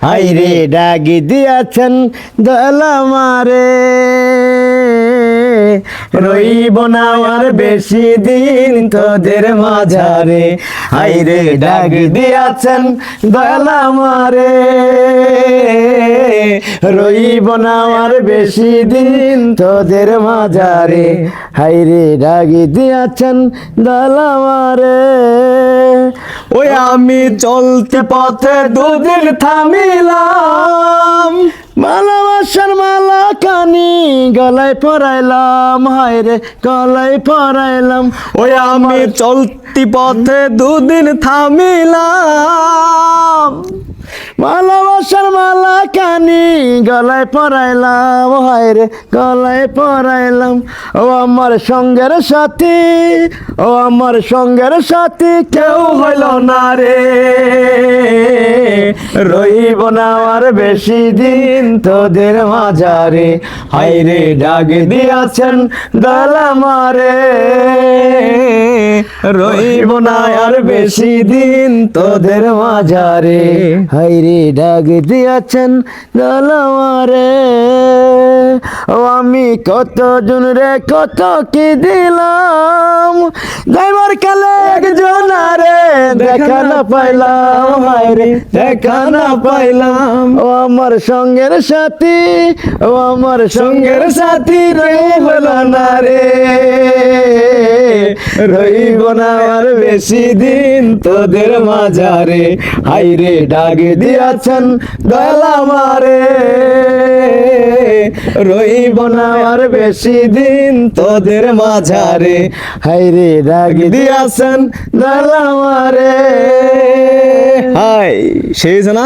হাইরে ডাকি দিয়াছেন দয়াল আমারে, রইব না আর বেশি দিন তোদের মাঝারে। হাইরে ডাকি দিয়াছেন দয়াল আমারে, রইব না আর বেশি দিন তোদের মাঝারে। হাইরে ডাকি দিয়াছেন দয়াল আমারে। ওই আমি চলতে পথে দুদিন থামিলাম, ভালোবাসার মালা কানি গলায় পরাইলাম, হায়রে গলায় পরাইলাম। ওই আমি চলতি পথে দুদিন থামিলাম, ভালোবাসার মালা কানি গলায় পরাইলাম, হায়রে গলায় পরাইলাম। ও আমার সঙ্গের সাথী, ও আমার সঙ্গের সাথী কেউ হইল না রে, রইব না আর বেশি দিন তোদের মাঝারে। হায়রে ডাক দিয়াছেন দয়াল আমারে, রইব না আর বেশি দিন তোদের মাঝারে। হায়রে ডাক দিয়াছেন দয়াল আমারে। ও আমি কত জন রে কত কি দিলাম, যাইবার কালে একজন রে দেখা না পাইলাম, হায়রে দেখা না পাইলাম। ও আমার সঙ্গের সাথী, ও আমার সঙ্গের সাথী রে হলো না রে, রইব না আর বেশি দিন তোদের মাঝারে। হায়রে ডাক দিয়াছেন দয়াল আমারে, রইব না আর বেশি দিন তোদের মাঝারে। হায়রে ডাক দিয়াছেন দয়াল আমারে। হাই সেই না